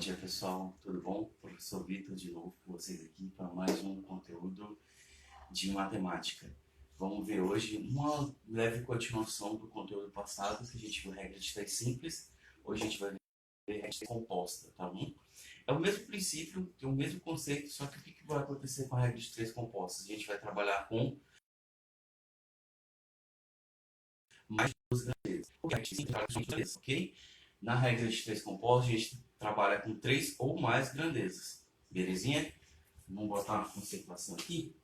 dia, pessoal. Tudo bom? Professor Vitor de novo com vocês aqui para mais um conteúdo de matemática. Vamos ver hoje uma leve continuação do conteúdo passado, que a gente viu regra de três simples. Hoje a gente vai ver regra de três composta, tá bom? É o mesmo princípio, tem o mesmo conceito, só que o que vai acontecer com a regra de três compostas? A gente vai trabalhar com mais duas grandezas, ok? Na regra de três compostos, a gente trabalha com três ou mais grandezas. Belezinha? Vamos botar uma conceituação aqui,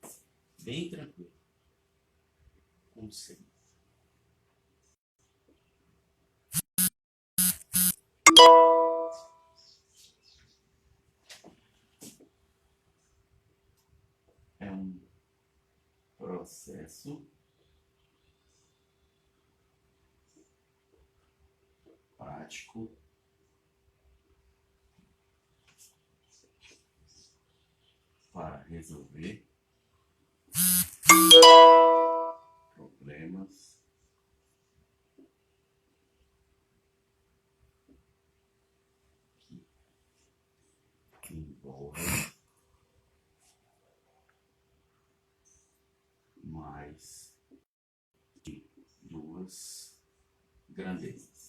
bem tranquilo. Conceito. É um processo prático para resolver problemas que envolvem mais de duas grandezas.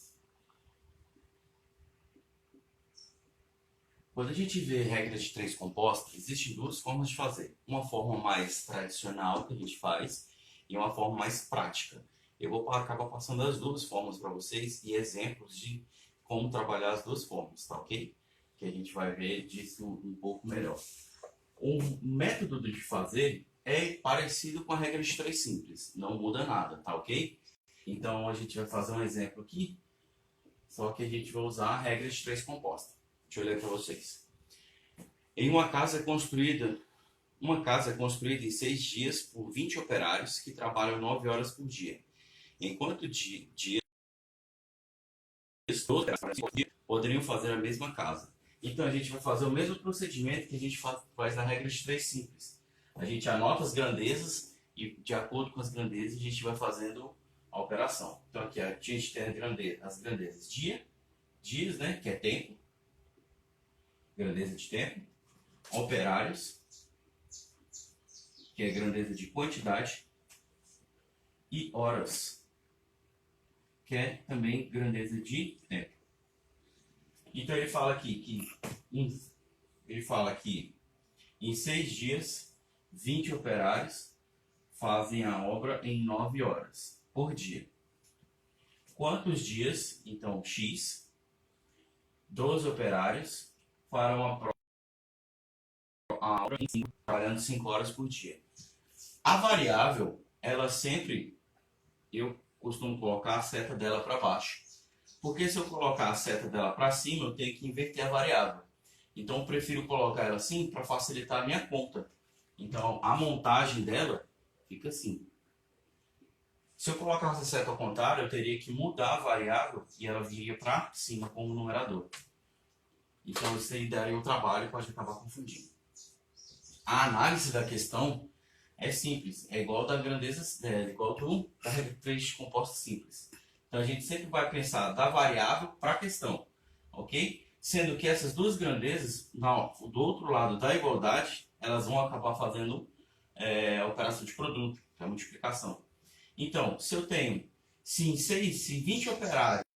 Quando a gente vê regras de três compostas, existem duas formas de fazer. Uma forma mais tradicional que a gente faz e uma forma mais prática. Eu vou acabar passando as duas formas para vocês e exemplos de como trabalhar as duas formas, tá ok? Que a gente vai ver disso um pouco melhor. O método de fazer é parecido com a regra de três simples, não muda nada, tá ok? Então a gente vai fazer um exemplo aqui, só que a gente vai usar a regra de três composta. Deixa eu ler para vocês. Uma casa é construída em 6 dias por 20 operários que trabalham 9 horas por dia. Enquanto dias todos poderiam fazer a mesma casa. Então a gente vai fazer o mesmo procedimento que a gente faz na regra de três simples. A gente anota as grandezas e de acordo com as grandezas a gente vai fazendo a operação. Então aqui a gente tem as grandezas dias, né, que é tempo, grandeza de tempo, operários, que é grandeza de quantidade, e horas, que é também grandeza de tempo. Então ele fala aqui que em 6 dias, 20 operários fazem a obra em 9 horas por dia. Quantos dias? Então, X, 12 operários farão a obra trabalhando 5 horas por dia. A variável, ela sempre, eu costumo colocar a seta dela para baixo. Porque se eu colocar a seta dela para cima, eu tenho que inverter a variável. Então eu prefiro colocar ela assim para facilitar a minha conta. Então a montagem dela fica assim. Se eu colocasse a seta ao contrário, eu teria que mudar a variável e ela viria para cima como numerador. Então isso aí daria um trabalho e pode acabar confundindo. A análise da questão é simples, é igual da grandeza, igual da regra de três composta simples. Então a gente sempre vai pensar da variável para a questão, ok? Sendo que essas duas grandezas, do outro lado da igualdade, elas vão acabar fazendo a operação de produto, que é a multiplicação. Então, se eu tenho, se 20 operários,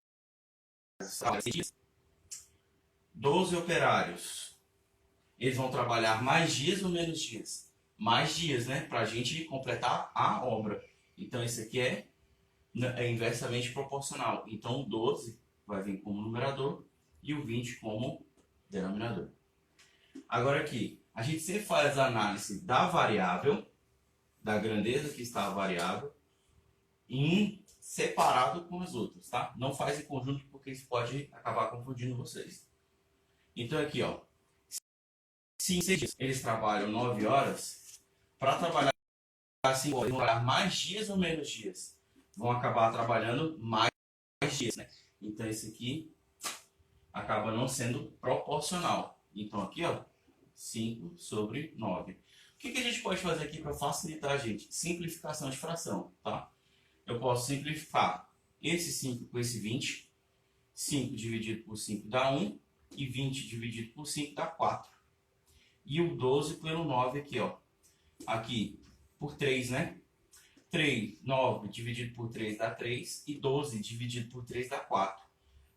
12 operários, eles vão trabalhar mais dias ou menos dias? Mais dias, né? Para a gente completar a obra. Então, esse aqui é inversamente proporcional. Então, o 12 vai vir como numerador e o 20 como denominador. Agora aqui, a gente sempre faz a análise da variável, da grandeza que está a variável, em separado com as outras, tá? Não faz em conjunto porque isso pode acabar confundindo vocês. Então aqui, ó, se em 6 dias eles trabalham 9 horas, para trabalhar 5 horas, vão trabalhar mais dias ou menos dias? Vão acabar trabalhando mais dias, né? Então esse aqui acaba não sendo proporcional. Então aqui, ó, 5 sobre 9. O que a gente pode fazer aqui para facilitar a gente? Simplificação de fração, tá? Eu posso simplificar esse 5 com esse 20. 5 dividido por 5 dá 1. E 20 dividido por 5 dá 4. E o 12 pelo 9 aqui, ó. Aqui, por 3, né? 9 dividido por 3 dá 3. E 12 dividido por 3 dá 4.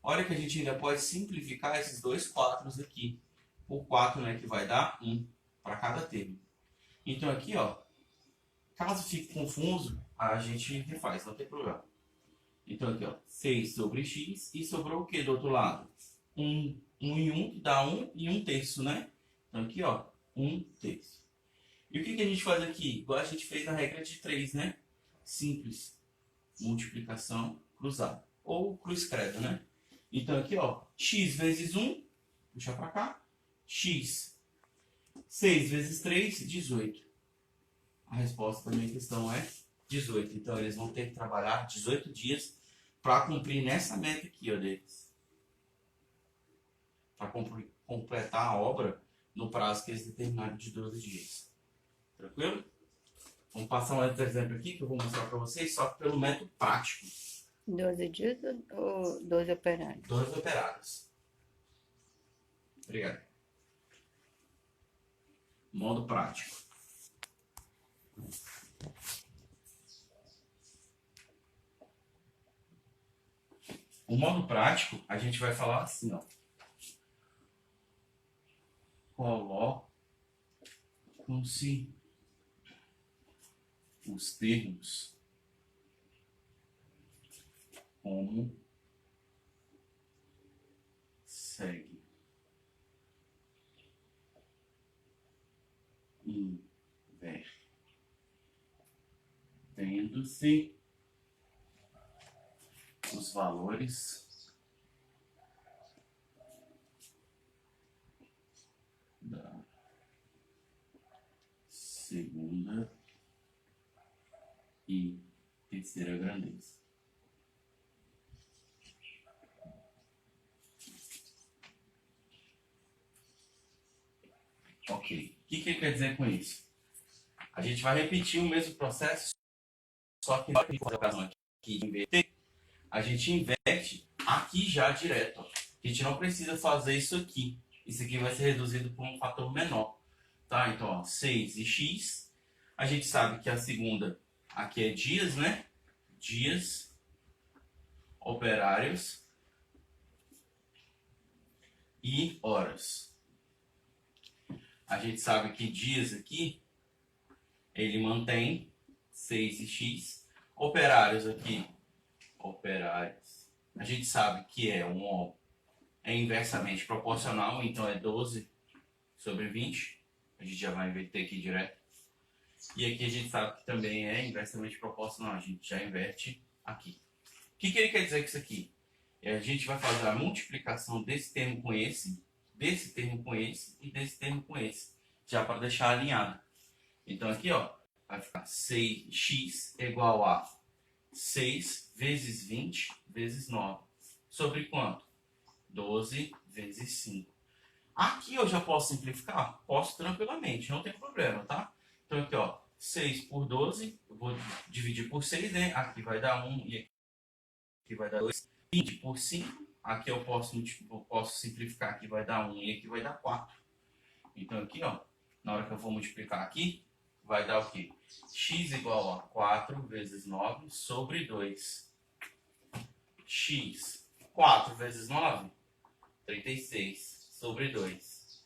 Olha que a gente ainda pode simplificar esses dois 4 aqui. Por 4, né? Que vai dar 1 para cada termo. Então aqui, ó. Caso fique confuso, a gente refaz, não tem problema. Então aqui, ó. 6 sobre x. E sobrou o que do outro lado? 1 e 1, que dá 1 e 1/3, né? Então aqui, ó. 1/3. E o que a gente faz aqui? Igual a gente fez na regra de 3, né? Simples. Multiplicação cruzada. Ou cruz credo, né? Então aqui, ó. X vezes 1. Puxa pra cá. X. 6 vezes 3, 18. A resposta da minha questão é 18. Então eles vão ter que trabalhar 18 dias para cumprir nessa meta aqui, ó, deles. Para completar a obra no prazo que eles determinaram de 12 dias. Tranquilo? Vamos passar um outro exemplo aqui que eu vou mostrar para vocês, só que pelo método prático. 12 dias ou 12 operários? 12 operários. Obrigado. Modo prático. O modo prático, a gente vai falar assim, ó. Colocam-se os termos como segue. Invertendo-se os valores da segunda e terceira grandeza. Ok. O que ele quer dizer com isso? A gente vai repetir o mesmo processo, só que na ocasião aqui de inverter, a gente inverte aqui já direto. Ó. A gente não precisa fazer isso aqui. Isso aqui vai ser reduzido por um fator menor. Tá? Então, ó, 6 e x. A gente sabe que a segunda aqui é dias, né? Dias operários e horas. A gente sabe que dias aqui, ele mantém 6 e x. Operários aqui, operários. A gente sabe que é inversamente proporcional, então é 12 sobre 20. A gente já vai inverter aqui direto. E aqui a gente sabe que também é inversamente proporcional. A gente já inverte aqui. O que ele quer dizer com isso aqui? A gente vai fazer a multiplicação desse termo com esse, desse termo com esse e desse termo com esse. Já para deixar alinhado. Então aqui, ó, vai ficar 6x é igual a 6 vezes 20 vezes 9. Sobre quanto? 12 vezes 5. Aqui eu já posso simplificar? Posso tranquilamente, não tem problema, tá? Então aqui, ó, 6 por 12, eu vou dividir por 6, né? Aqui vai dar 1 e aqui vai dar 2. 20 por 5, aqui eu posso simplificar, aqui vai dar 1 e aqui vai dar 4. Então aqui, ó, na hora que eu for multiplicar aqui, vai dar o quê? X igual a 4 vezes 9 sobre 2. X, 4 vezes 9, 36 sobre 2.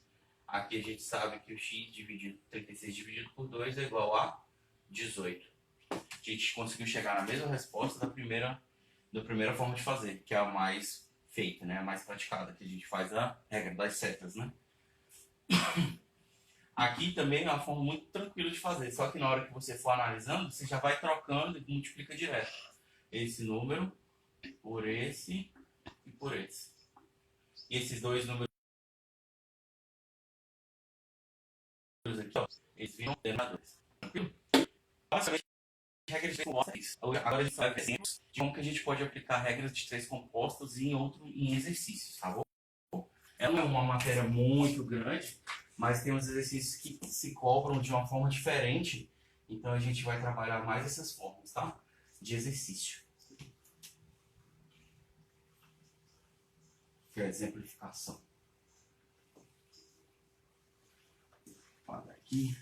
Aqui a gente sabe que o x dividido 36 dividido por 2 é igual a 18. A gente conseguiu chegar na mesma resposta da primeira forma de fazer, que é a mais feita, né? A mais praticada, que a gente faz a regra das setas, né? Aqui também é uma forma muito tranquila de fazer, só que na hora que você for analisando, você já vai trocando e multiplica direto. Esse número por esse e por esse. E esses dois números aqui, ó, eles viram terminadores. Tranquilo? Basicamente, regras de três compostas. Agora a gente vai ver exemplos de como que a gente pode aplicar regras de três compostas em exercícios, tá bom? Ela não é uma matéria muito grande, mas tem uns exercícios que se cobram de uma forma diferente, então a gente vai trabalhar mais essas formas, tá? De exercício. Que é a exemplificação. aqui.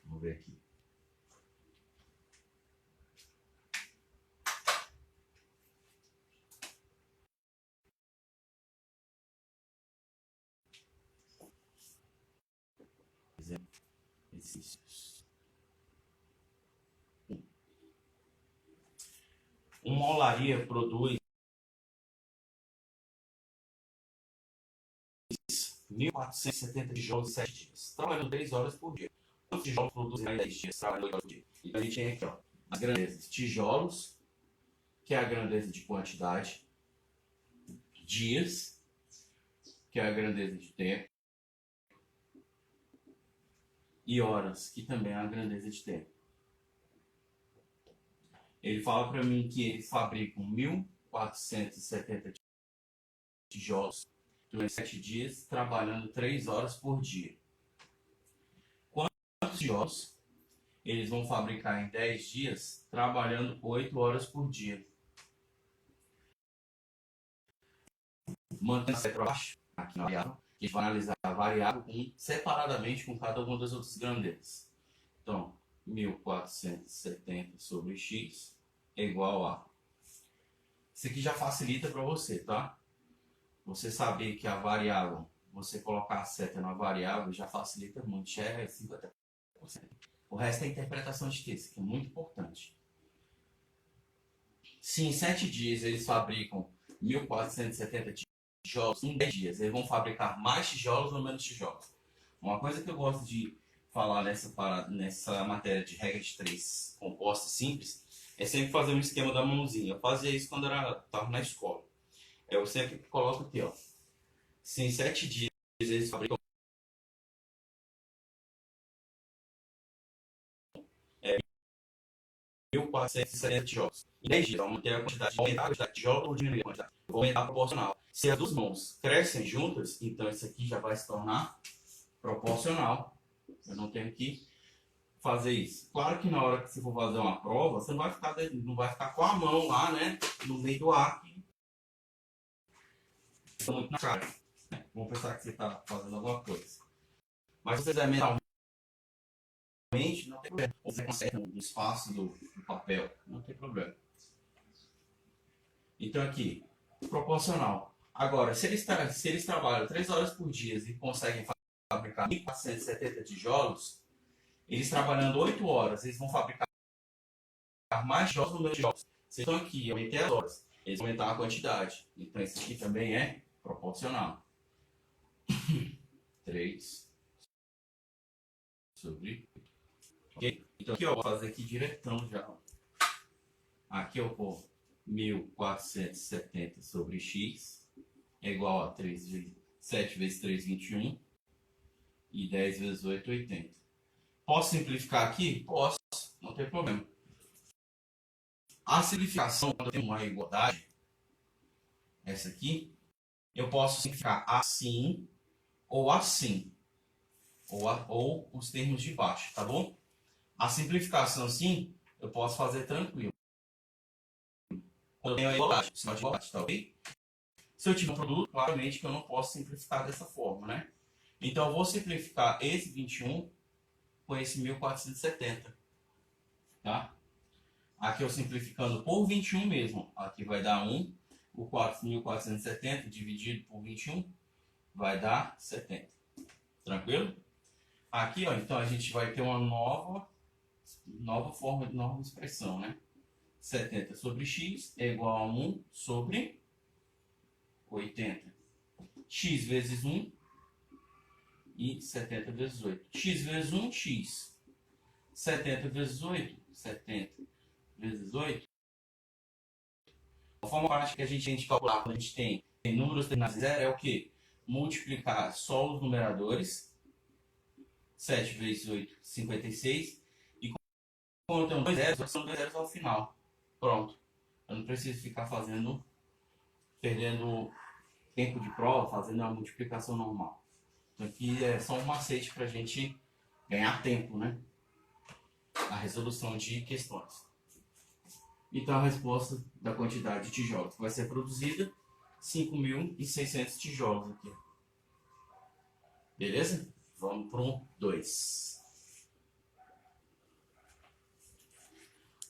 Vamos ver aqui. Exercícios. Uma olaria produz 1.470 tijolos em 7 dias, trabalhando 3 horas por dia. Quantos tijolos produzem em 10 dias, trabalhando 8 horas por dia? Então a gente tem aqui, ó, as grandezas. Tijolos, que é a grandeza de quantidade. Dias, que é a grandeza de tempo. E horas, que também é a grandeza de tempo. Ele fala para mim que eles fabricam 1.470 tijolos durante 7 dias, trabalhando 3 horas por dia. Quantos tijolos eles vão fabricar em 10 dias, trabalhando 8 horas por dia? Mantendo a para baixo, aqui na variável, a gente vai analisar a variável separadamente com cada uma das outras grandezas. Então, 1.470 sobre x é igual a... Isso aqui já facilita para você, tá? Você saber que a variável, você colocar a seta na variável já facilita muito, já é 50%. O resto é interpretação de texto, que é muito importante. Se em 7 dias eles fabricam 1.470 tijolos, em 10 dias eles vão fabricar mais tijolos ou menos tijolos? Uma coisa que eu gosto de falar nessa matéria de regra de 3 composta simples é sempre fazer um esquema da mãozinha. Eu fazia isso quando estava na escola. Eu sempre coloco aqui, ó. Se em 7 dias eles fabricam 1.470 tijolos, em 10 dias vão manter a quantidade, aumentar a quantidade de tijolos ou diminuir a quantidade? Eu vou aumentar proporcional. Se as duas mãos crescem juntas, então isso aqui já vai se tornar proporcional. Eu não tenho que fazer isso. Claro que na hora que você for fazer uma prova, você não vai ficar com a mão lá, né, no meio do ar, que está muito na cara. Vamos pensar que você está fazendo alguma coisa. Mas se você fizer mentalmente, não tem problema. Você conserta no espaço do papel, não tem problema. Então aqui, proporcional. Agora, se eles trabalham 3 horas por dia e conseguem fabricar 1.470 tijolos, eles trabalhando 8 horas, eles vão fabricar mais tijolos ou menos tijolos. Vocês estão aqui, eu aumentei as horas, eles vão aumentar a quantidade. Então isso aqui também é proporcional. 3 sobre... Ok? Então aqui eu vou fazer aqui diretão já. Aqui eu vou 1.470 sobre x é igual a 7 vezes 3, 21. E 10 vezes 8, 80. Posso simplificar aqui? Posso, não tem problema. A simplificação, quando eu tenho uma igualdade, essa aqui, eu posso simplificar assim ou assim. Ou os termos de baixo, tá bom? A simplificação, sim, eu posso fazer tranquilo. Quando eu tenho a igualdade, sinal de igualdade, tá ok? Se eu tiver um produto, claramente que eu não posso simplificar dessa forma, né? Então eu vou simplificar esse 21 com esse 1.470, tá? Aqui eu simplificando por 21 mesmo, aqui vai dar 1, o 4.470 dividido por 21 vai dar 70, tranquilo? Aqui, ó, então a gente vai ter uma nova forma de nova expressão, né? 70 sobre x é igual a 1 sobre 80. X vezes 1 e 70 vezes 8. X vezes 1, x. 70 vezes 8, 70 vezes 8. A forma prática que a gente tem de calcular quando a gente tem números terminados em zero é o quê? Multiplicar só os numeradores. 7 vezes 8, 56. E quando eu tenho 2 zeros, são 2 zeros ao final. Pronto. Eu não preciso ficar perdendo tempo de prova, fazendo a multiplicação normal. Então aqui é só um macete para a gente ganhar tempo, né? A resolução de questões. Então a resposta da quantidade de tijolos que vai ser produzida, 5.600 tijolos aqui. Beleza? Vamos para o 2.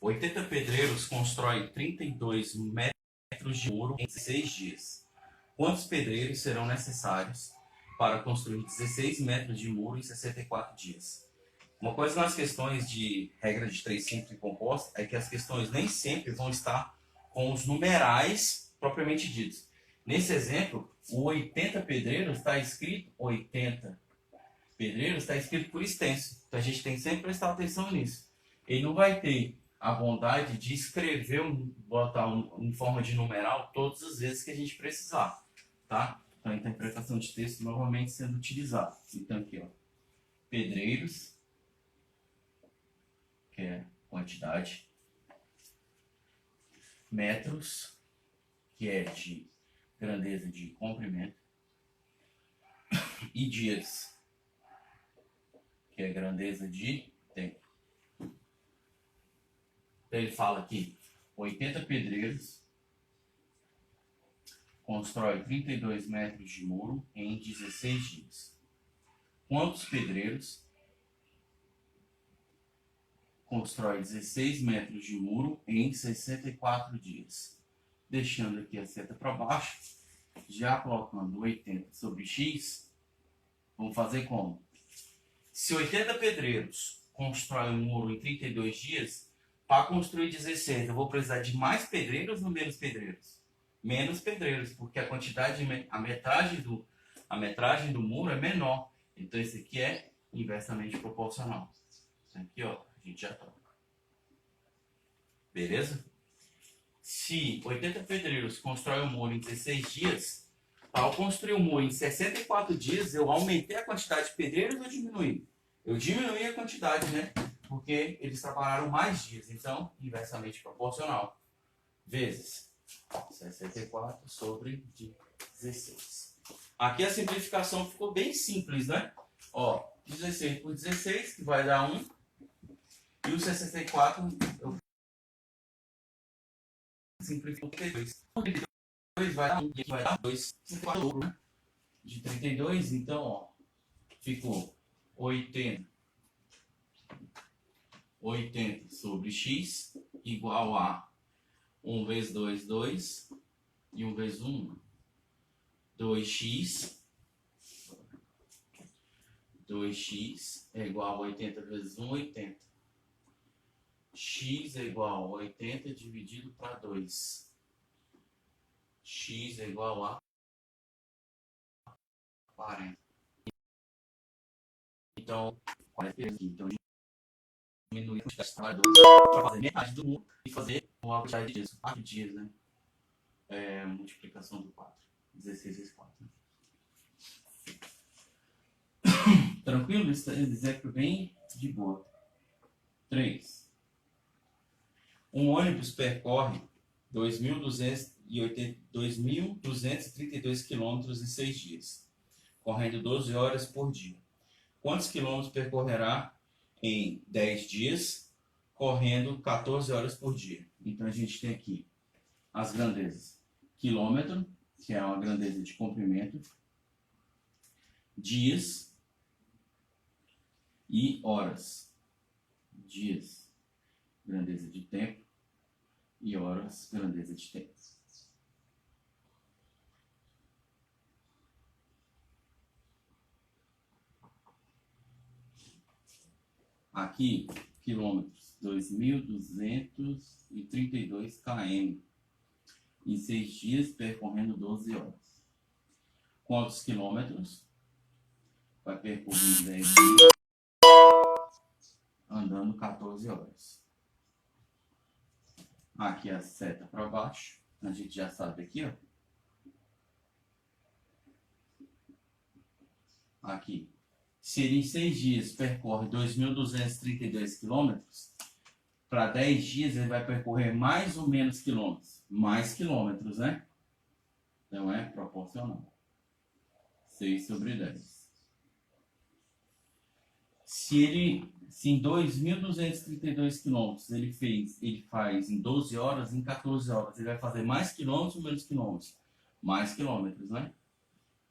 80 pedreiros constroem 32 metros de muro em 16 dias. Quantos pedreiros serão necessários para construir 16 metros de muro em 64 dias? Uma coisa nas questões de regra de 3 simples e composta é que as questões nem sempre vão estar com os numerais propriamente ditos. Nesse exemplo, o 80 pedreiros está escrito 80 pedreiros, está escrito por extenso. Então a gente tem que sempre prestar atenção nisso. Ele não vai ter a bondade de escrever, botar em forma de numeral todas as vezes que a gente precisar, tá? Então a interpretação de texto novamente sendo utilizada. Então aqui, ó, pedreiros, que é quantidade, metros, que é de grandeza de comprimento, e dias, que é grandeza de tempo. Então ele fala aqui, 80 pedreiros constrói 32 metros de muro em 16 dias. Quantos pedreiros constrói 16 metros de muro em 64 dias? Deixando aqui a seta para baixo, já colocando 80 sobre x, vamos fazer como? Se 80 pedreiros constroem um muro em 32 dias, para construir 16, eu vou precisar de mais pedreiros ou menos pedreiros? Menos pedreiros, porque a quantidade, a metragem do muro é menor. Então, esse aqui é inversamente proporcional. Isso aqui, ó, a gente já troca. Beleza? Se 80 pedreiros constroem um muro em 16 dias, ao construir um muro em 64 dias, eu aumentei a quantidade de pedreiros ou diminuí? Eu diminuí a quantidade, né? Porque eles trabalharam mais dias. Então, inversamente proporcional. Vezes 64 sobre 16. Aqui a simplificação ficou bem simples, né? Ó, 16 por 16, que vai dar 1. E o 64, eu simplifico por 32. 32 vai dar 1, e aqui vai dar 2. 64, né? De 32, então, ó, ficou 80 sobre x igual a 1 vezes 2, 2, e 1 vezes 1, 2x. 2x é igual a 80 vezes 1, 80. X é igual a 80 dividido para 2. X é igual a 40. Então, 40 aqui. Então, diminuir a quantidade de trabalhadores para fazer metade do muro e fazer uma quantidade de dias. 4 dias, né? Multiplicação do 4. 16 vezes 4. Né? Tranquilo? Esse exemplo bem de boa. 3. Um ônibus percorre 2.232 quilômetros em 6 dias, correndo 12 horas por dia. Quantos quilômetros percorrerá em 10 dias, correndo 14 horas por dia? Então a gente tem aqui as grandezas. Quilômetro, que é uma grandeza de comprimento, dias e horas. Dias, grandeza de tempo, e horas, grandeza de tempo. Aqui, quilômetros, 2.232 km. Em 6 dias, percorrendo 12 horas. Quantos quilômetros? Vai percorrer em 10 dias, andando 14 horas. Aqui a seta para baixo. A gente já sabe aqui, ó. Aqui. Se ele em 6 dias percorre 2.232 quilômetros, para 10 dias ele vai percorrer mais ou menos quilômetros? Mais quilômetros, né? Então é proporcional. 6 sobre 10. Se em 2.232 quilômetros ele faz em 12 horas, em 14 horas, ele vai fazer mais quilômetros ou menos quilômetros? Mais quilômetros, né?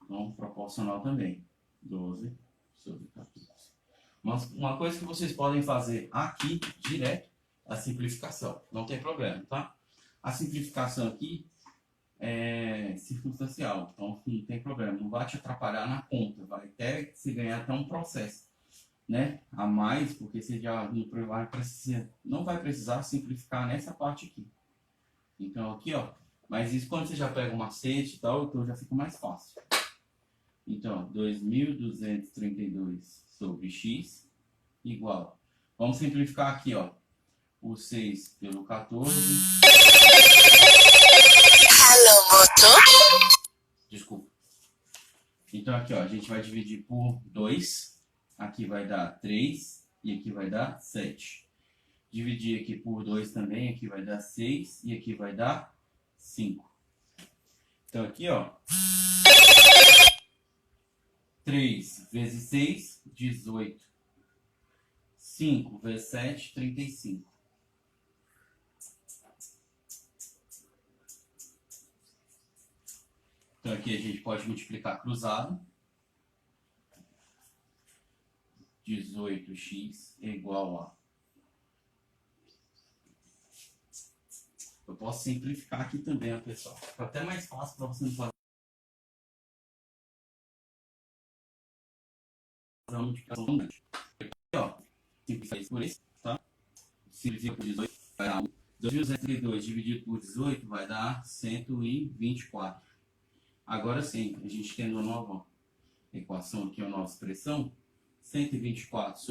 Então, proporcional também. 12 sobre 14. Uma coisa que vocês podem fazer aqui, direto, é a simplificação. Não tem problema, tá? A simplificação aqui é circunstancial, então não tem problema. Não vai te atrapalhar na conta. Vai até se ganhar até um processo, né, a mais, porque você já não vai precisar simplificar nessa parte aqui. Então aqui, ó, mas isso quando você já pega o macete e tal, então já fica mais fácil. Então, 2.232 sobre x igual. Vamos simplificar aqui, ó, o 6 pelo 14. Alô, motor? Desculpa. Então aqui, ó, a gente vai dividir por 2. Aqui vai dar 3 e aqui vai dar 7. Dividir aqui por 2 também, aqui vai dar 6 e aqui vai dar 5. Então aqui, ó, 3 vezes 6, 18. 5 vezes 7, 35. Então aqui a gente pode multiplicar cruzado. 18x é igual a... Eu posso simplificar aqui também, ó, pessoal. Fica até mais fácil para você não fazer a multiplicação grande. Aqui, ó, simplificar isso por isso, tá? Simplifica por 18, vai dar 1. 2.232 dividido por 18 vai dar 124. Agora sim, a gente tem uma nova equação aqui, a nova expressão. 124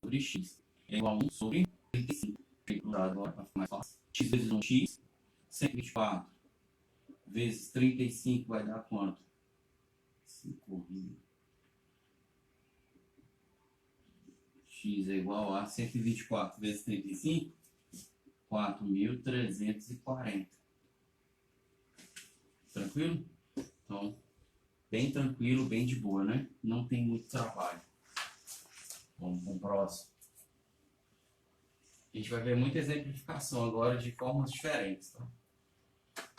sobre x é igual a 1 sobre 35. Agora para ficar mais fácil. X vezes 1x, 124 vezes 35 vai dar quanto? 5.000. X é igual a 124 vezes 35, 4.340. Tranquilo? Então, bem tranquilo, bem de boa, né? Não tem muito trabalho. Vamos para o próximo. A gente vai ver muita exemplificação agora de formas diferentes, tá?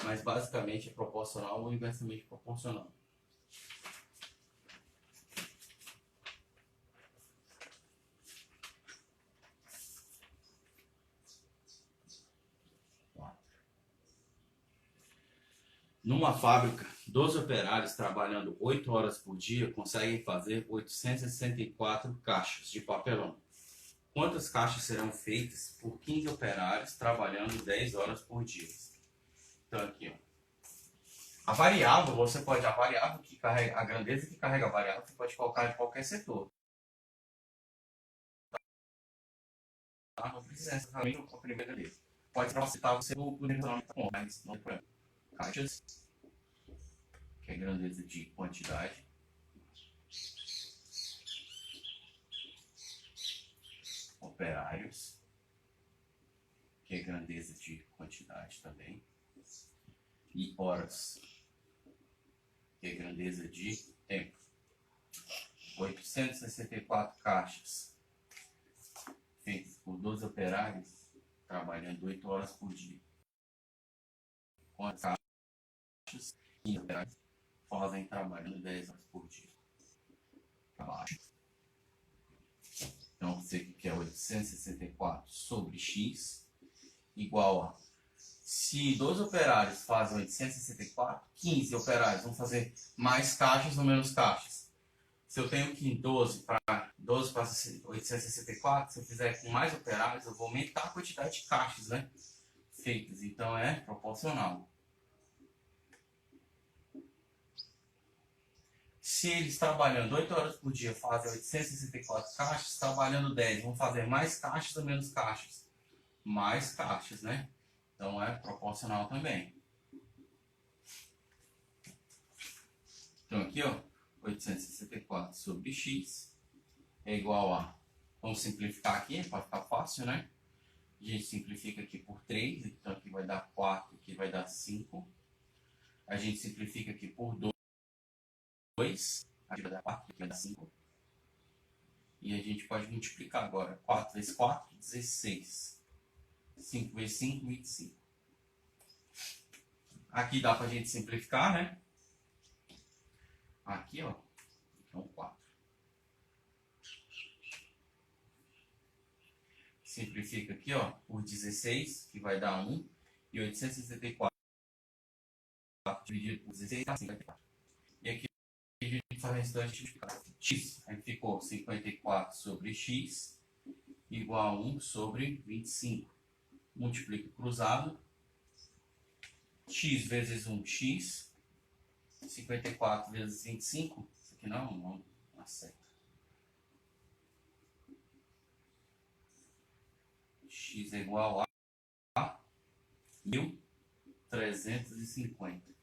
Mas basicamente é proporcional ou inversamente proporcional. Numa fábrica, 12 operários trabalhando 8 horas por dia conseguem fazer 864 caixas de papelão. Quantas caixas serão feitas por 15 operários trabalhando 10 horas por dia? Então aqui, ó. A variável, a variável que carrega, a grandeza que carrega a variável, você pode colocar em qualquer setor. Tá? Não precisa necessariamente com a primeira grandeza. Pode facilitar você por economia, mas não é problema. Caixas, que é grandeza de quantidade. Operários, que é grandeza de quantidade também. E horas, que é grandeza de tempo. 864 caixas feitas por 12 operários trabalhando 8 horas por dia. Quantas caixas 15 operários fazem trabalhando 10 horas por dia? Abaixo. Então, você quer 864 sobre x igual a... Se 12 operários fazem 864, 15 operários vão fazer mais caixas ou menos caixas. Se eu tenho aqui 12 para 864, se eu fizer com mais operários, eu vou aumentar a quantidade de caixas, né, feitas. Então, é proporcional. Se eles trabalhando 8 horas por dia fazem 864 caixas, trabalhando 10, vão fazer mais caixas ou menos caixas? Mais caixas, né? Então é proporcional também. Então aqui, ó, 864 sobre x é igual a... Vamos simplificar aqui, para ficar fácil, né? A gente simplifica aqui por 3, então aqui vai dar 4, aqui vai dar 5. A gente simplifica aqui por 2, aqui vai dar 4, aqui vai dar 5. E a gente pode multiplicar agora. 4 vezes 4, 16. 5 vezes 5, 25. Aqui dá pra gente simplificar, né? Aqui, ó. Então, 4. Simplifica aqui, ó, por 16, que vai dar 1. E 864 dividido por 16 dá 54. E aqui a gente faz o restante multiplicar. X, aí ficou 54 sobre x igual a 1 sobre 25. Multiplica cruzado. X vezes 1, x. 54 vezes 25. Isso aqui não acerta. X é igual a 1.350.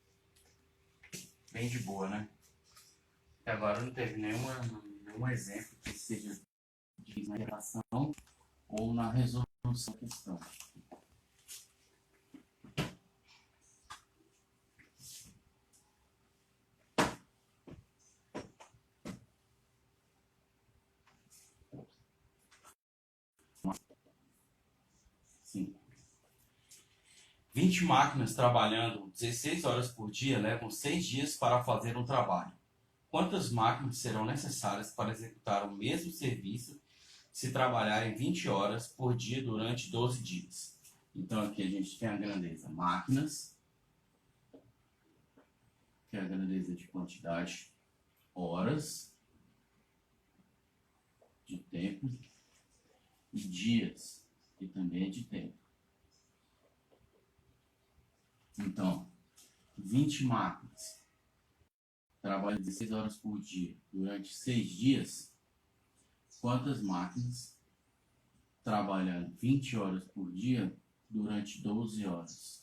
Bem de boa, né? Até agora não teve nenhum exemplo que seja de na relação ou na resolução da questão. Sim. 20 máquinas trabalhando 16 horas por dia levam 6 dias para fazer um trabalho. Quantas máquinas serão necessárias para executar o mesmo serviço se trabalharem 20 horas por dia durante 12 dias? Então aqui a gente tem a grandeza máquinas, que é a grandeza de quantidade, horas de tempo e dias, que também é de tempo. Então, 20 máquinas trabalham 16 horas por dia durante 6 dias. Quantas máquinas trabalhando 20 horas por dia durante 12 horas?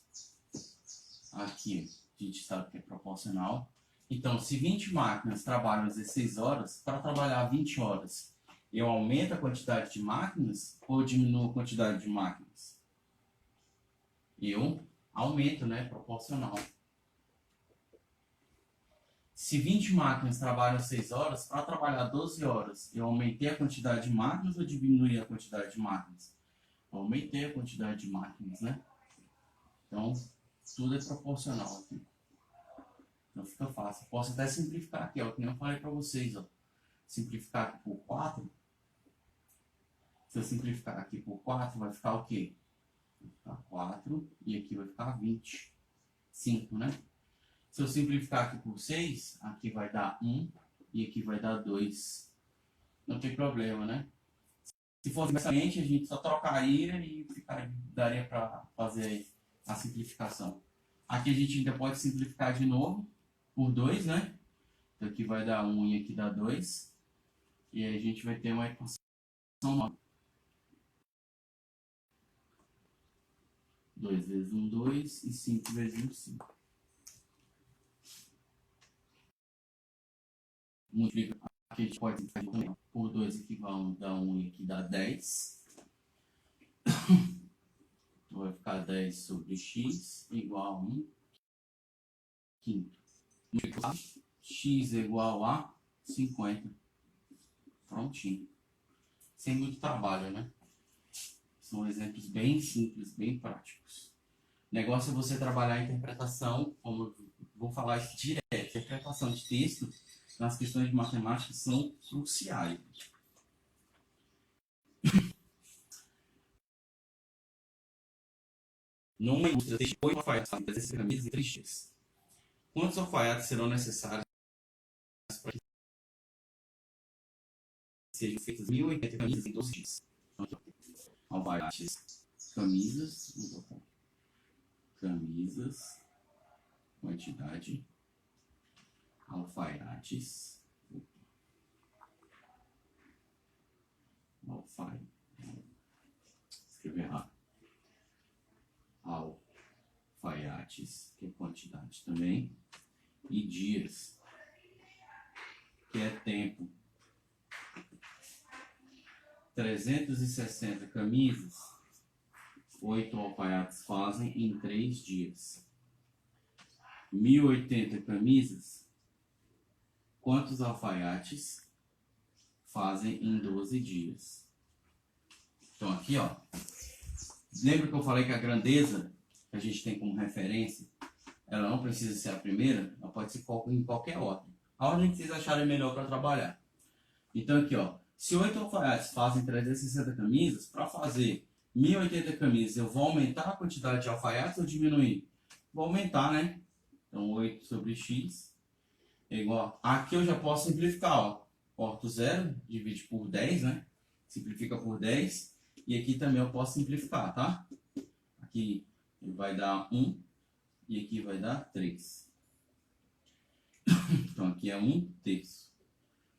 Aqui a gente sabe que é proporcional. Então, se 20 máquinas trabalham 16 horas, para trabalhar 20 horas, eu aumento a quantidade de máquinas ou diminuo a quantidade de máquinas? Eu aumento, né? Proporcional. Se 20 máquinas trabalham 6 horas, para trabalhar 12 horas, eu aumentei a quantidade de máquinas ou diminuí a quantidade de máquinas? Eu aumentei a quantidade de máquinas, né? Então, tudo é proporcional aqui. Então fica fácil. Posso até simplificar aqui, ó, que nem eu falei para vocês, ó. Simplificar aqui por 4. Se eu simplificar aqui por 4, vai ficar o quê? Vai ficar 4 e aqui vai ficar 25, né? Se eu simplificar aqui por 6, aqui vai dar 1 e aqui vai dar 2. Não tem problema, né? Se fosse inversamente, a gente só trocaria e daria para fazer a simplificação. Aqui a gente ainda pode simplificar de novo por 2, né? Então aqui vai dar 1 e aqui dá 2. E aí a gente vai ter uma equação nova. 2 vezes 1, 2 e 5 vezes 1, 5. Multiplica. Aqui a gente pode simplificar também. Por 2 aqui vai dar 1 e aqui dá 10. Então vai ficar 10 sobre x igual a 1 quinto. Multiplicar. X é igual a 50. Prontinho. Sem muito trabalho, né? São exemplos bem simples, bem práticos. O negócio é você trabalhar a interpretação, como eu vou falar isso direto, interpretação de texto nas questões de matemática são cruciais. Numa indústria de 8 alfaiates para 13 camisas em 3 dias. Quantos alfaiates serão necessários para que sejam feitas 1.080 camisas em 12 dias? Então, alfaiates, camisas, camisas, quantidade, alfaiates, escrever errado, alfaiates, que é quantidade também, e dias, que é tempo. 360 camisas, 8 alfaiates fazem em 3 dias. 1080 camisas, quantos alfaiates fazem em 12 dias? Então aqui, ó, lembra que eu falei que a grandeza que a gente tem como referência, ela não precisa ser a primeira, ela pode ser em qualquer ordem. A ordem que vocês acharem melhor para trabalhar. Então aqui, ó, se 8 alfaiates fazem 360 camisas, para fazer 1080 camisas, eu vou aumentar a quantidade de alfaiates ou diminuir? Vou aumentar, né? Então 8 sobre x é igual. Aqui eu já posso simplificar, ó. Corto 0, divide por 10, né? Simplifica por 10. E aqui também eu posso simplificar, tá? Aqui vai dar 1 e aqui vai dar 3. Então aqui é 1/3.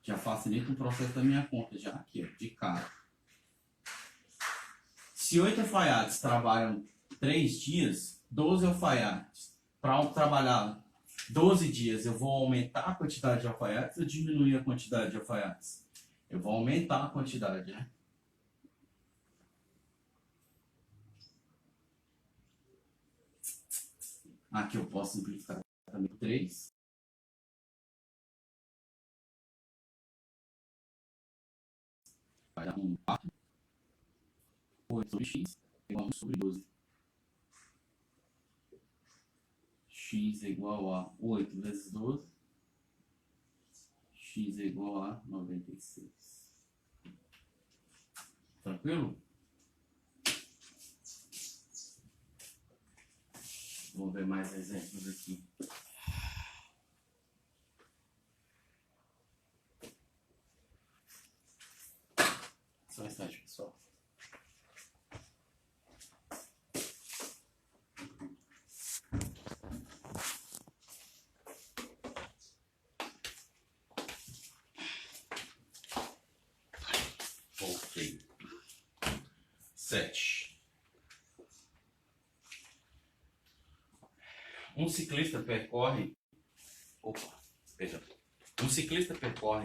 Já facilita o processo da minha conta, já aqui, ó, de cara. Se 8 alfaiates trabalham 3 dias, 12 alfaiates. Para trabalhar 12 dias, eu vou aumentar a quantidade de alfaiates ou diminuir a quantidade de alfaiates? Eu vou aumentar a quantidade, né? Aqui eu posso simplificar também 3. Vai dar 4. 8 sobre x igual a 1 sobre 12. X é igual a 8 vezes 12. X é igual a 96. Tranquilo? Vamos ver mais exemplos aqui. Só um instante, pessoal. Ok. 7. Um ciclista percorre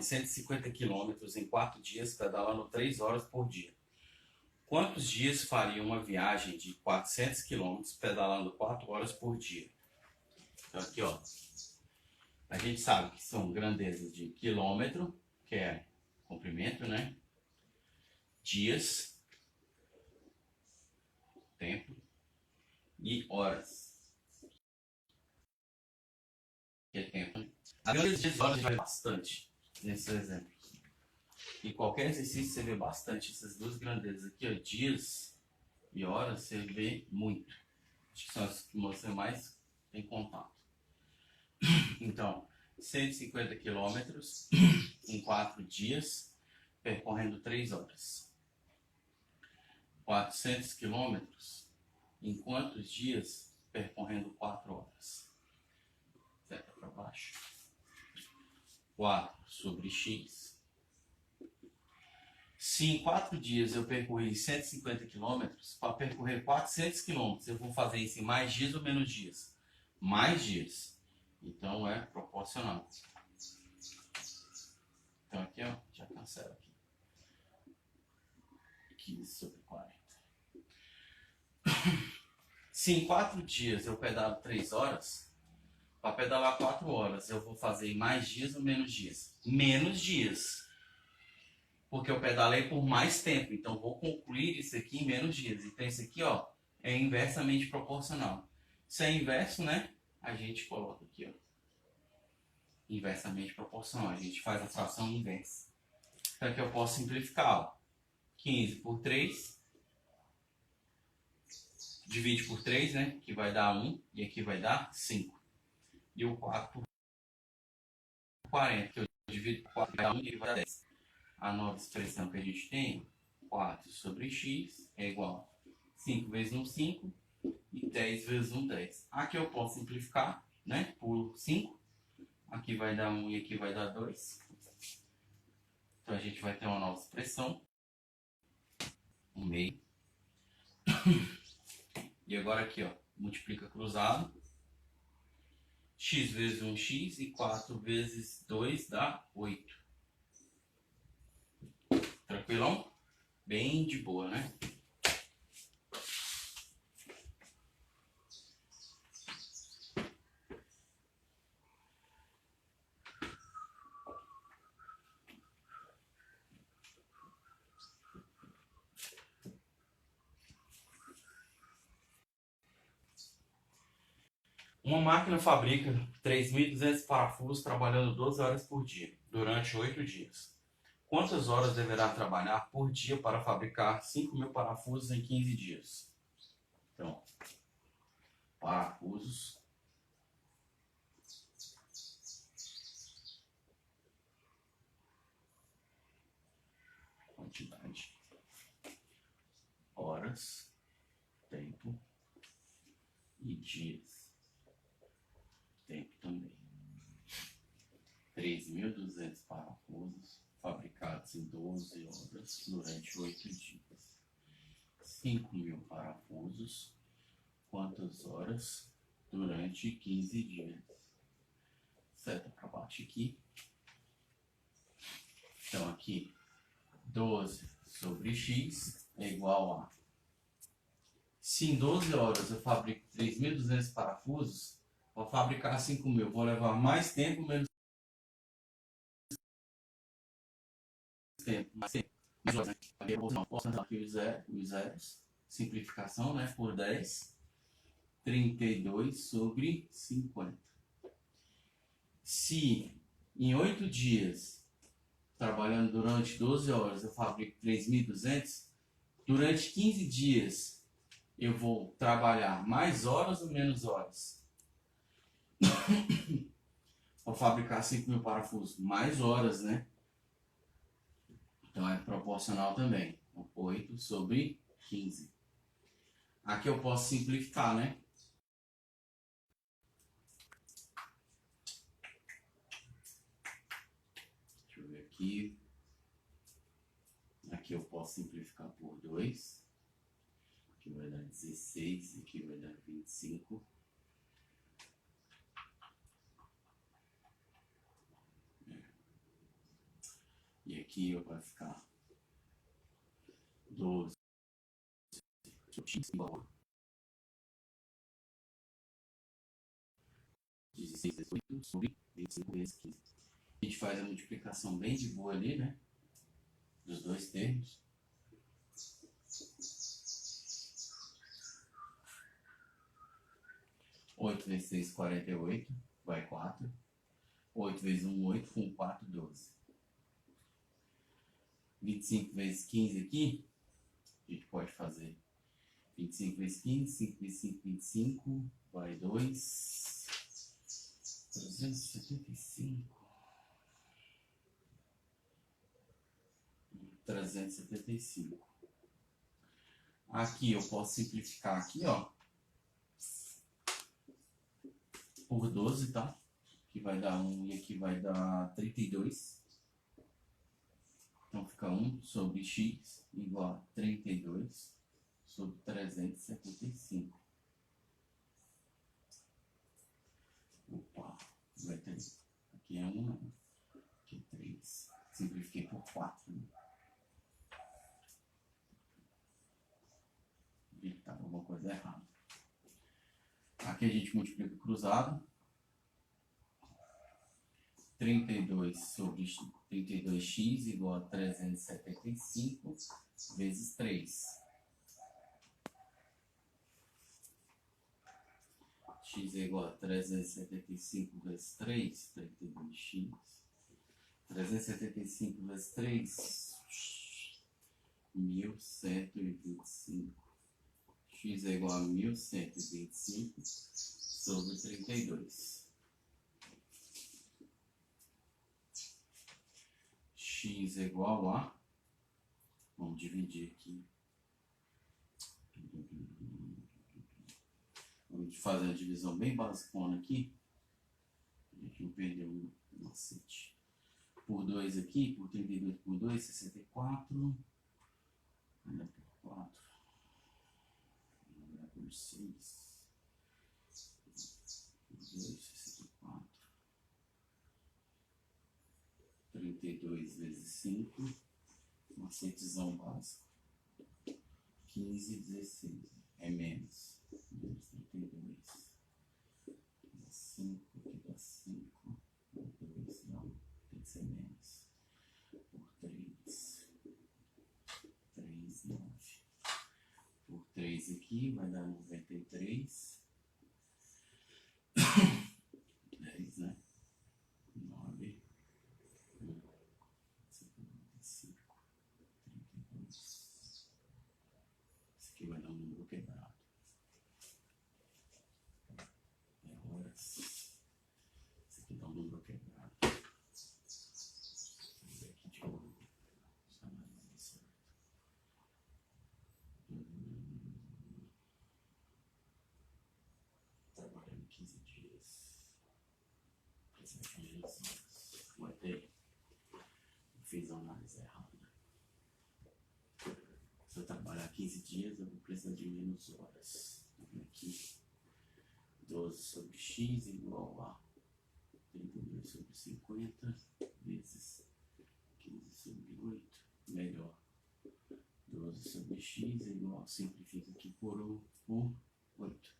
150 quilômetros em 4 dias, pedalando 3 horas por dia. Quantos dias faria uma viagem de 400 quilômetros pedalando 4 horas por dia? Então aqui, ó, a gente sabe que são grandezas de quilômetro, que é comprimento, né? Dias, tempo, e horas, que é tempo, né? A grandeza de horas vai bastante nesses exemplos. E qualquer exercício você vê bastante essas duas grandezas aqui, ó, dias e horas, você vê muito. Acho que são as que você mais tem contato. Então, 150 quilômetros em 4 dias, percorrendo 3 horas. 400 quilômetros em quantos dias, percorrendo 4 horas? Seta para baixo. 4 sobre x. Se em 4 dias eu percorri 150 quilômetros, para percorrer 400 quilômetros, eu vou fazer isso em mais dias ou menos dias? Mais dias. Então é proporcional. Então aqui, ó, já cancela aqui. 15 sobre 40. Se em 4 dias eu pedalo 3 horas, para pedalar 4 horas, eu vou fazer em mais dias ou menos dias? Menos dias. Porque eu pedalei por mais tempo. Então, vou concluir isso aqui em menos dias. Então, isso aqui, ó, é inversamente proporcional. Se é inverso, né? A gente coloca aqui, ó. Inversamente proporcional. A gente faz a fração inversa. Então, aqui eu posso simplificar, ó. 15 por 3. Divide por 3, né? Que vai dar 1. E aqui vai dar 5. E o 4 por 40. Que eu divido por 4 vai dar 1 e vai dar 10. A nova expressão que a gente tem, 4 sobre x, é igual a 5 vezes 1, 5, e 10 vezes 1, 10. Aqui eu posso simplificar, né, por 5. Aqui vai dar 1 e aqui vai dar 2. Então a gente vai ter uma nova expressão, 1 meio. E agora aqui, ó, multiplica cruzado. X vezes 1x e 4 vezes 2 dá 8. Tranquilão? Bem de boa, né? Uma máquina fabrica 3.200 parafusos trabalhando 12 horas por dia, durante 8 dias. Quantas horas deverá trabalhar por dia para fabricar 5.000 parafusos em 15 dias? Então, parafusos. Quantidade. Horas. Tempo. E dias. Tempo também. 3.200 parafusos fabricados em 12 horas durante 8 dias. 5.000 parafusos, quantas horas durante 15 dias? Seta para baixo aqui. Então aqui, 12 sobre x é igual a... Se em 12 horas eu fabrico 3.200 parafusos, vou fabricar 5.000, vou levar mais tempo, menos tempo. Mais tempo. Posso usar aqui os zeros, simplificação, né, por 10, 32 sobre 50. Se em 8 dias, trabalhando durante 12 horas, eu fabrico 3.200, durante 15 dias eu vou trabalhar mais horas ou menos horas? Vou fabricar 5.000 parafusos, mais horas, né? Então é proporcional também. 8 sobre 15. Aqui eu posso simplificar, né? Deixa eu ver aqui. Aqui eu posso simplificar por 2. Aqui vai dar 16, aqui vai dar 25. E aqui vai ficar 12 x igual a 16, 18 sobre 25 vezes 15. A gente faz a multiplicação bem de boa ali, né? Dos dois termos. 8 vezes 6, 48, vai 4. 8 vezes 1, 8, com 4, 12. 25 vezes 15 aqui, a gente pode fazer 25 vezes 15, 5 vezes 5, 25, vai 2, 375. 375. Aqui eu posso simplificar aqui, ó, por 12, tá? Aqui vai dar 1 e aqui vai dar 32. Então fica 1 sobre x igual a 32 sobre 375. Opa, vai ter. Aqui é 1, aqui é 3. Simplifiquei por 4. Né? Estava alguma coisa errada. Aqui a gente multiplica cruzado. 32 sobre 32x igual a 375 vezes 3. X é igual a 375 vezes 3, 32x. 375 vezes 3, 1125. X é igual a 1125 sobre 32. X é igual a... Vamos dividir aqui. Vamos fazer a divisão bem basicona aqui. A gente não perdeu um macete. Por 2 aqui, por 32 por 2, 64. Olha por 4. Olha por 6. Por 2, 64. 32 vezes 5. Macetezão básico. 15, 16. É menos. Menos 32. Dá 5, aqui dá 5. 2, não. Tem que ser menos. Por 3. 3, 9. Por 3 aqui vai dar 93. Botei. Fiz a análise errada. Se eu trabalhar 15 dias, eu vou precisar de menos horas. Aqui, 12 sobre x igual a 32 sobre 50 vezes 15 sobre 8. Melhor. 12 sobre x igual, simplifica aqui por 8.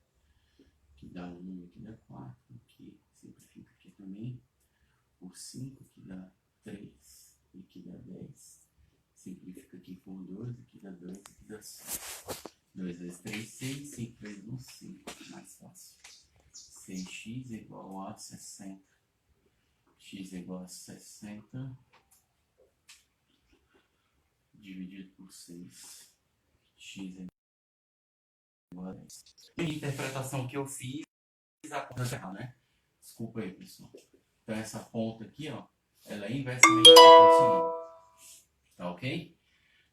Que dá 1, aqui dá 4. Aqui simplifica aqui também por 5, que dá 3. E aqui dá 10. Simplifica aqui por 2, aqui dá 2, aqui dá 5. 2 vezes 3, 6, 5 vezes 1, 5. Mais fácil. 6x igual a 60. X igual a 60 dividido por 6. X igual a 10. A interpretação que eu fiz, a conta errada, né? Desculpa aí, pessoal. Então essa ponta aqui, ó, ela é inversamente proporcional. Tá ok?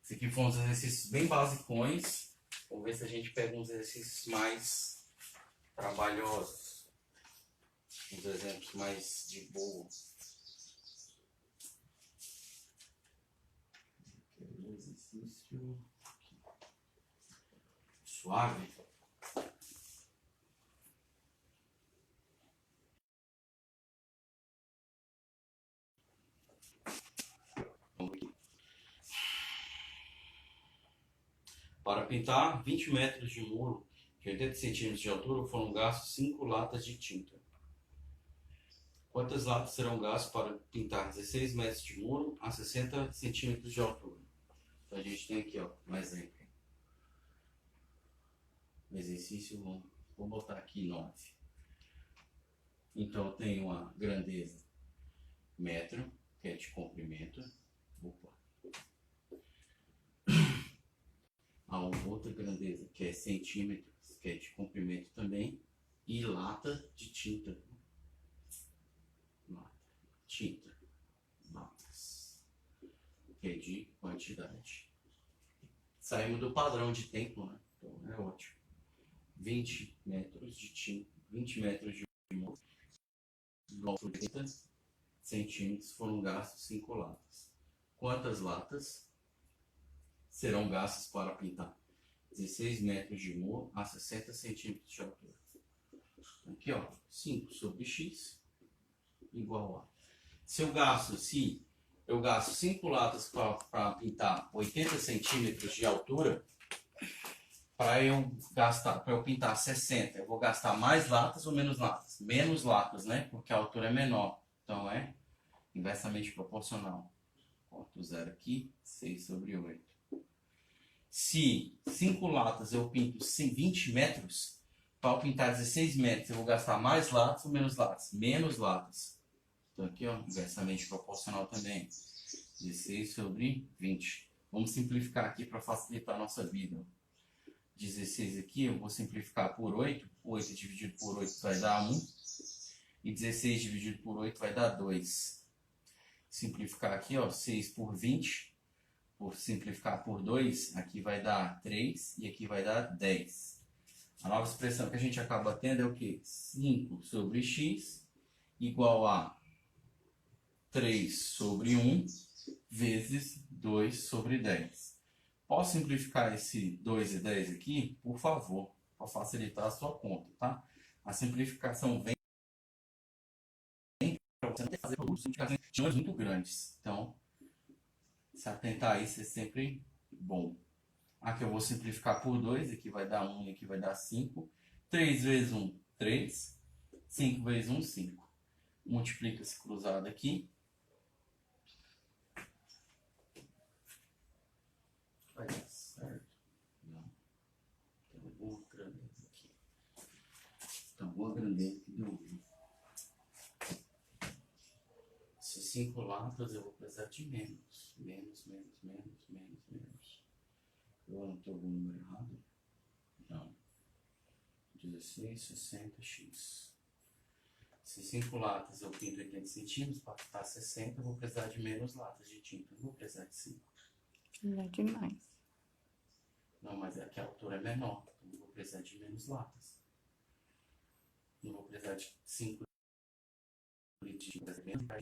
Esse aqui foram uns exercícios bem basicões. Vamos ver se a gente pega uns exercícios mais trabalhosos. Uns exemplos mais de boa. Um exercício suave. Para pintar 20 metros de muro de 80 centímetros de altura, foram gastos 5 latas de tinta. Quantas latas serão gastas para pintar 16 metros de muro a 60 centímetros de altura? Então a gente tem aqui, ó, um exemplo. Um exercício, vou botar aqui 9. Então eu tenho uma grandeza metro, que é de comprimento. Opa. A outra grandeza, que é centímetros, que é de comprimento também, e lata de tinta. Tinta, latas, que é de quantidade. Saímos do padrão de tempo, né? Então é ótimo. 20 metros de tinta, 20 metros de muro, 80 centímetros foram gastos 5 latas. Quantas latas serão gastas para pintar 16 metros de muro a 60 centímetros de altura? Aqui, ó, 5 sobre x igual a. Se eu gasto 5 latas para pintar 80 centímetros de altura, para eu pintar 60, eu vou gastar mais latas ou menos latas? Menos latas, né? Porque a altura é menor. Então é inversamente proporcional. Corto zero aqui, 6 sobre 8. Se 5 latas eu pinto 20 metros, para eu pintar 16 metros, eu vou gastar mais latas ou menos latas? Menos latas. Então aqui, ó, inversamente proporcional também. 16 sobre 20. Vamos simplificar aqui para facilitar a nossa vida. 16 aqui, eu vou simplificar por 8. 8 dividido por 8 vai dar 1. E 16 dividido por 8 vai dar 2. Simplificar aqui, ó, 6 por 20. Por simplificar por 2, aqui vai dar 3 e aqui vai dar 10. A nova expressão que a gente acaba tendo é o quê? 5 sobre x igual a 3 sobre 1 vezes 2 sobre 10. Posso simplificar esse 2 e 10 aqui? Por favor, para facilitar a sua conta, tá? A simplificação vem para você não ter que fazer multiplicações muito grandes. Então, se atentar a isso é sempre bom. Aqui eu vou simplificar por 2, aqui vai dar 1 e aqui vai dar 5. 3 vezes 1, 3. 5 vezes 1, 5. Multiplica esse cruzado aqui. Vai dar certo? Não. Tem alguma grandeza aqui. Tem alguma grandeza que deu 1. Se 5 latas eu vou precisar de menos. Menos. Eu anotei algum número errado? Não. 16, 60x. Se 5 latas eu pinto 80 centímetros, para pintar 60 eu vou precisar de menos latas de tinta. Não vou precisar de 5. Não é demais. Não, mas aqui a altura é menor. Então eu vou precisar de menos latas. Não vou precisar de 5 litros de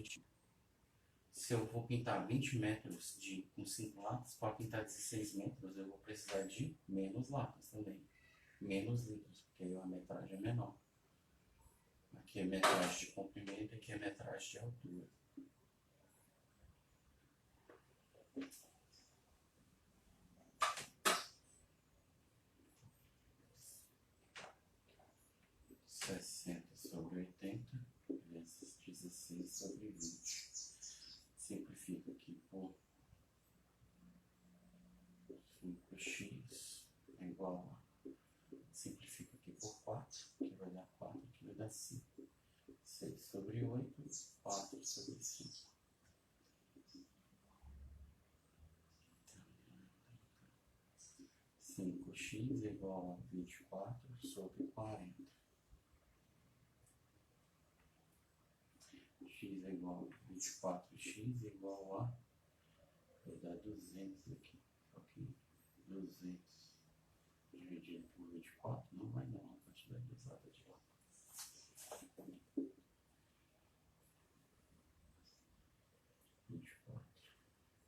tinta. Se eu vou pintar 20 metros com 5 latas, para pintar 16 metros, eu vou precisar de menos latas também. Menos litros, porque aí a metragem é menor. Aqui é metragem de comprimento, aqui é metragem de altura. Sobre 80 vezes 16 sobre 20. Simplifica aqui por 5x é igual a... Simplifica aqui por 4, que vai dar 4, que vai dar 5. 6 sobre 8, 4 sobre 5. Cinco x é igual a 24 sobre 40. X é igual a 24x é igual a... Vai dar 200 aqui. Ok? 200 dividido por 24 não vai dar uma quantidade exata de lá. 24,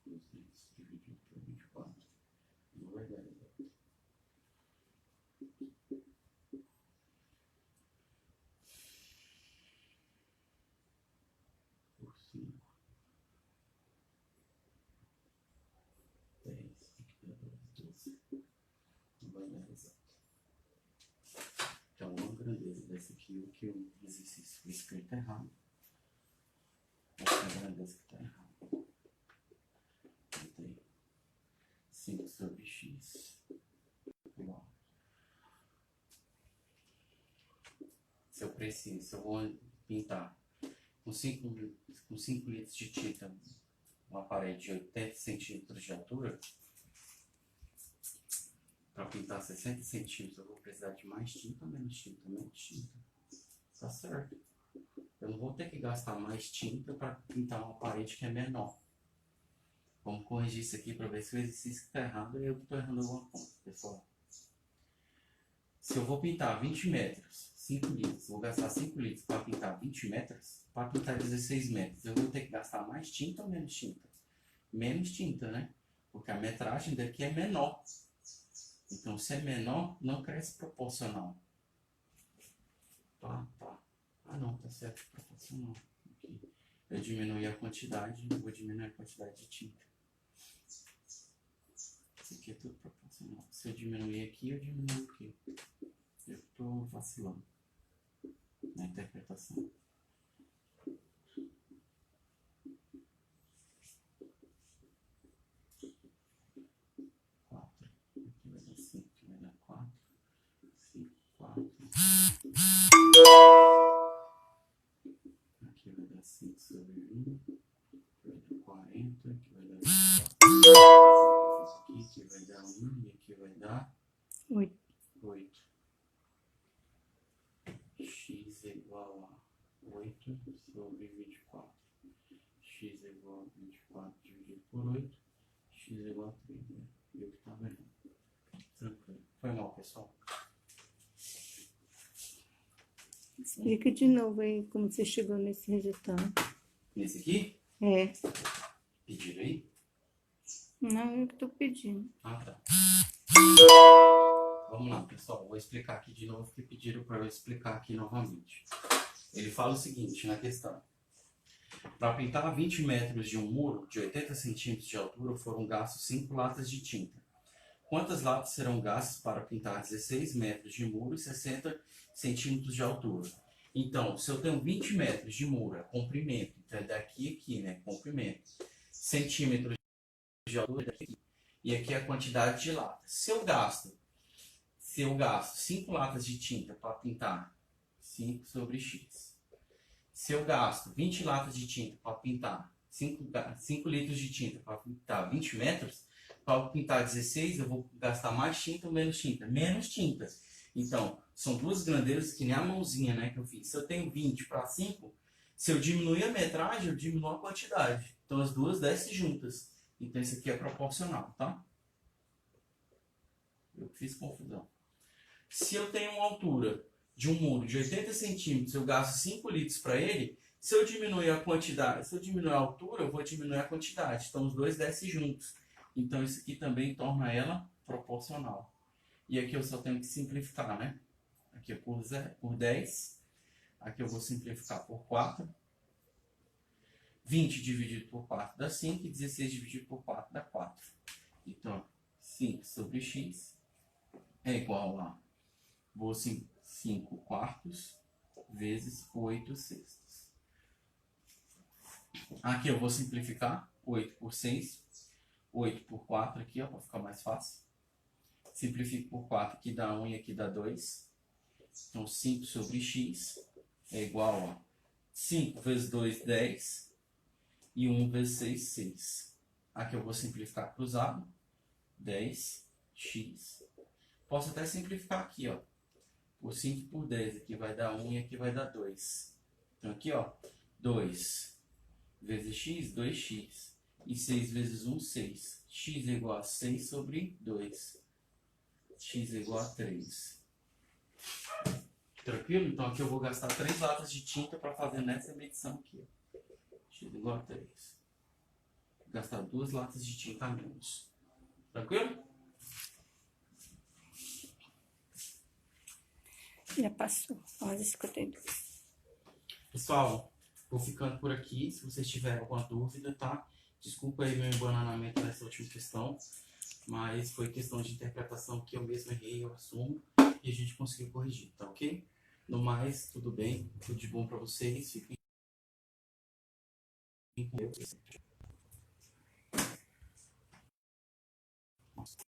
200 dividido por 24 não vai dar exato. Por 5, 10, aqui dá 12. Não vai dar exato. Então, a grandeza desse aqui, o que o exercício foi escrito errado. Essa é a grandeza que está errada. Eu tenho 5 sobre x igual. Se eu vou pintar com 5 litros de tinta uma parede de 80 centímetros de altura, para pintar 60 centímetros, eu vou precisar de mais tinta ou menos tinta? Menos tinta. Tá certo. Eu não vou ter que gastar mais tinta para pintar uma parede que é menor. Vamos corrigir isso aqui para ver se o exercício está errado e eu estou errando alguma coisa, pessoal. Se eu vou pintar 20 metros, 5 litros, vou gastar 5 litros para pintar 20 metros, para pintar 16 metros, eu vou ter que gastar mais tinta ou menos tinta? Menos tinta, né? Porque a metragem daqui é menor. Então, se é menor, não cresce proporcional. Tá. Ah, não, tá certo, proporcional. Aqui. Eu diminui a quantidade, vou diminuir a quantidade de tinta. Isso aqui é tudo proporcional. Se eu diminuir aqui, eu diminuo aqui. Eu estou vacilando na interpretação. 4. Aqui vai dar 5, aqui vai dar 4. 5, 4. Aqui vai dar 5 sobre 1. Aqui vai dar 40. Aqui vai dar 24. Aqui vai dar 1 e aqui vai dar 8. X é igual a 8 sobre 24. X é igual a 24 dividido por 8. X é igual a 3. Né? Eu que estava errando. Tranquilo. Foi mal, pessoal. Explica de novo aí como você chegou nesse resultado. Nesse aqui? É. Pediram aí? Não, eu que tô pedindo. Ah, tá. Vamos lá, pessoal. Vou explicar aqui de novo, que pediram para eu explicar aqui novamente. Ele fala o seguinte na questão. Para pintar 20 metros de um muro de 80 centímetros de altura, foram gastos 5 latas de tinta. Quantas latas serão gastas para pintar 16 metros de muro e 60 centímetros de altura? Então, se eu tenho 20 metros de muro, é comprimento, então é daqui a aqui, né? Comprimento. Centímetros de altura, daqui. E aqui é a quantidade de latas. Se eu gasto 5 latas de tinta para pintar 5 sobre x. Se eu gasto 20 latas de tinta para pintar 5 litros de tinta para pintar 20 metros, para pintar 16 eu vou gastar mais tinta ou menos tinta? Menos tinta. Então, são duas grandezas que nem a mãozinha, né, que eu fiz. Se eu tenho 20 para 5, se eu diminuir a metragem, eu diminuo a quantidade. Então, as duas descem juntas. Então, isso aqui é proporcional, tá? Eu fiz confusão. Se eu tenho uma altura de um muro de 80 centímetros, eu gasto 5 litros para ele, Se eu diminuir a quantidade, se eu diminuir a altura, eu vou diminuir a quantidade. Então, os dois descem juntos. Então, isso aqui também torna ela proporcional. E aqui eu só tenho que simplificar, né? Aqui é por 10. Aqui eu vou simplificar por 4. 20 dividido por 4 dá 5. E 16 dividido por 4 dá 4. Então, 5 sobre x é igual a 5 quartos vezes 8 sextos. Aqui eu vou simplificar 8 por 6. 8 por 4 aqui, ó, para ficar mais fácil. Simplifico por 4, aqui dá 1 e aqui dá 2. Então, 5 sobre x é igual a 5 vezes 2, 10. E 1 vezes 6, 6. Aqui eu vou simplificar cruzado. 10x. Posso até simplificar aqui, ó. Por 5 por 10. Aqui vai dar 1 e aqui vai dar 2. Então, aqui, ó. 2 vezes x, 2x. E 6 vezes 1, 6. X é igual a 6 sobre 2. X é igual a 3. Tranquilo? Então aqui eu vou gastar 3 latas de tinta para fazer nessa medição aqui. X é igual a 3. Vou gastar 2 latas de tinta a menos. Tranquilo? Já passou. 11h52. Pessoal, vou ficando por aqui. Se vocês tiverem alguma dúvida, tá? Desculpa aí meu embananamento nessa última questão, mas foi questão de interpretação que eu mesmo errei, eu assumo, e a gente conseguiu corrigir, tá ok? No mais, tudo bem, tudo de bom para vocês, fiquem com Deus.